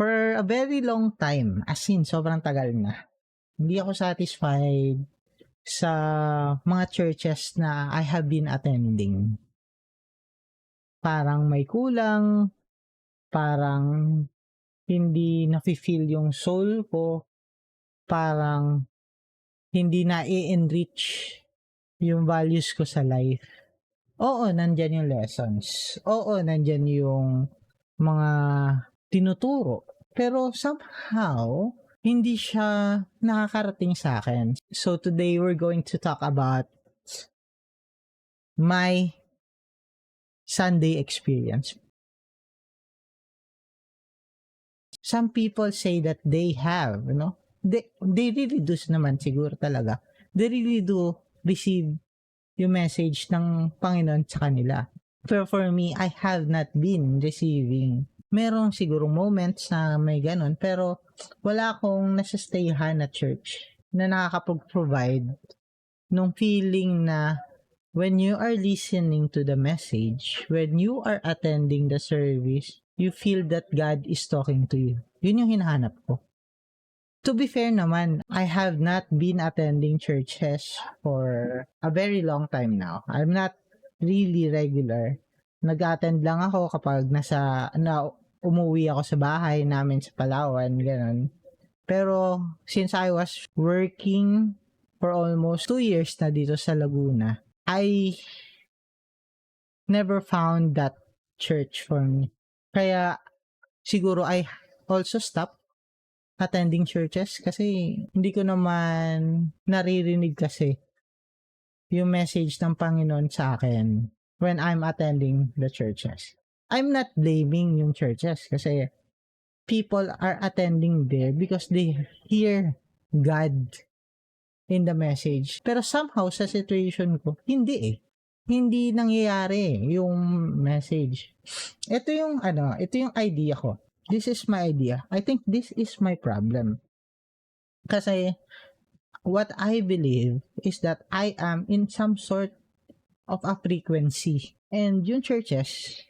For a very long time, as in sobrang tagal na, hindi ako satisfied sa mga churches na I have been attending. Parang may kulang, parang hindi nafi-feel yung soul ko, parang hindi na-enrich yung values ko sa life. Oo, nandyan yung lessons. Oo, nandyan yung mga tinuturo. Pero somehow, hindi siya nakakarating sa akin. So today, we're going to talk about my Sunday experience. Some people say that they have, they really do naman siguro talaga. They really do receive yung message ng Panginoon sa kanila. Pero for me, I have not been receiving. Merong siguro moments na may ganun, pero wala akong nasastayhan na church na nakakapag-provide nung feeling na when you are listening to the message, when you are attending the service, you feel that God is talking to you. Yun yung hinahanap ko. To be fair naman, I have not been attending churches for a very long time now. I'm not really regular. Nag-attend lang ako kapag umuwi ako sa bahay namin sa Palawan, ganun. Pero since I was working for almost 2 years na dito sa Laguna, I never found that church for me. Kaya siguro I also stopped attending churches kasi hindi ko naman naririnig kasi yung message ng Panginoon sa akin when I'm attending the churches. I'm not blaming yung churches kasi people are attending there because they hear God in the message. Pero somehow sa situation ko, hindi eh. Hindi nangyayari yung message. Ito yung idea ko. This is my idea. I think this is my problem. Kasi what I believe is that I am in some sort of a frequency. And yung churches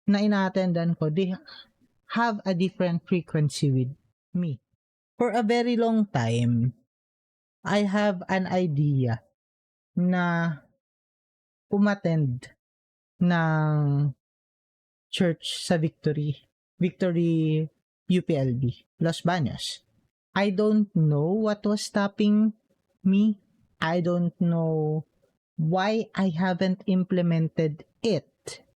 na ina-attendan ko, they have a different frequency with me. For a very long time, I have an idea na umattend ng church sa Victory UPLB, Los Baños. I don't know what was stopping me. I don't know why I haven't implemented it.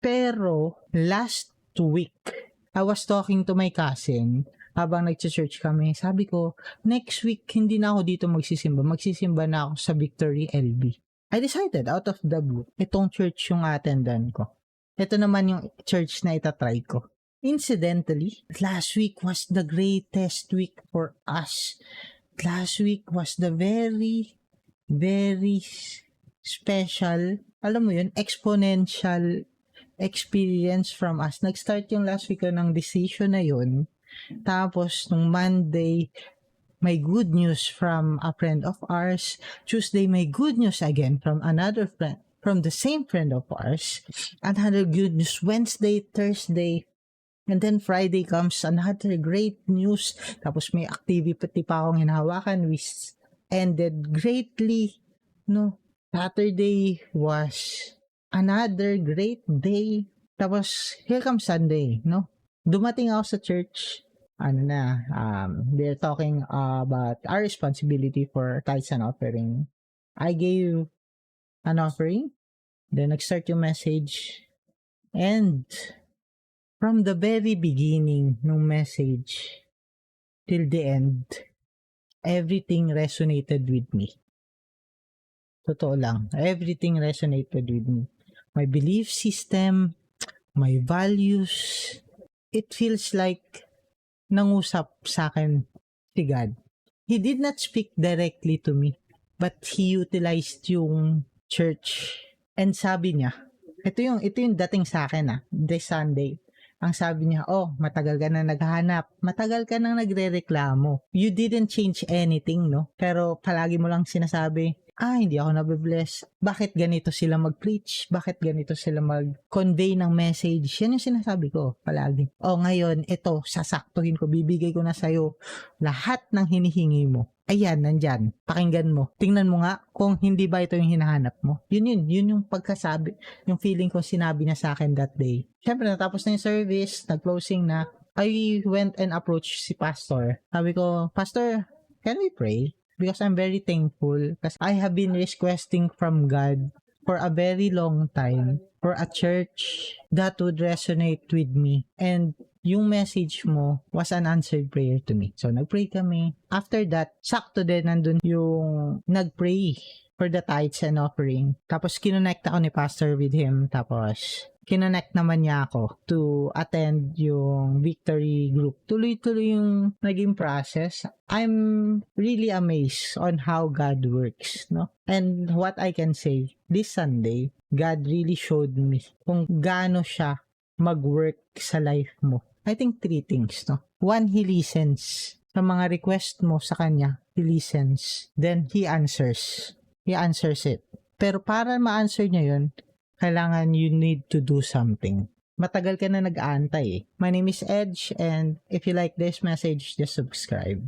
Pero last week, I was talking to my cousin habang nag-church kami. Sabi ko, next week hindi na ako dito magsisimba. Magsisimba na ako sa Victory LB. I decided out of the blue, itong church yung attendan ko. Ito naman yung church na itatry ko. Incidentally, last week was the greatest week for us. Last week was the very, very special, alam mo yun, exponential experience from us. Nag-start yung last week ko ng decision na yun. Tapos, nung Monday, may good news from a friend of ours. Tuesday, may good news again from another friend, from the same friend of ours. Another good news Wednesday, Thursday, and then Friday comes another great news. Tapos may activity pa akong hinahawakan which ended greatly. No, Saturday was another great day. Tapos here comes Sunday, no? Dumating ako sa church. They're talking about our responsibility for tithes and offering. I gave an offering. Then nag-start yung message. And from the very beginning ng message till the end, everything resonated with me. Totoo lang. Everything resonated with me. My belief system, my values, it feels like nangusap sa akin si God. He did not speak directly to me, but He utilized yung church. And sabi niya, ito yung dating sa akin this Sunday. Ang sabi niya, oh, matagal ka na naghahanap, matagal ka nang nagrereklamo. You didn't change anything, no? Pero palagi mo lang sinasabi, hindi ako nabibless. Bakit ganito sila mag-preach? Bakit ganito sila mag-convey ng message? Yan yung sinasabi ko palagi. Ngayon, ito, sasaktuhin ko, bibigay ko na sa'yo lahat ng hinihingi mo. Ayan, nandyan. Pakinggan mo. Tingnan mo nga kung hindi ba ito yung hinahanap mo. Yun yung pagkasabi, yung feeling ko sinabi niya sa akin that day. Siyempre, natapos na yung service, nag-closing na. I went and approached si pastor. Sabi ko, Pastor, can we pray? Because I'm very thankful because I have been requesting from God for a very long time for a church that would resonate with me. And yung message mo was an answered prayer to me. So, nag-pray kami. After that, sakto din nandun yung nag-pray for the tithes and offering. Tapos, kinonect ako ni pastor with him. Tapos, kinonect naman niya ako to attend yung victory group. Tuloy-tuloy yung naging process. I'm really amazed on how God works, no? And what I can say, this Sunday, God really showed me kung gaano siya mag-work sa life mo. I think 3 things, no? 1, He listens. Sa mga request mo sa Kanya, He listens. Then, He answers. He answers it. Pero para ma-answer niya yun, kailangan you need to do something. Matagal ka na nag-aantay eh. My name is Edge, and if you like this message, just subscribe.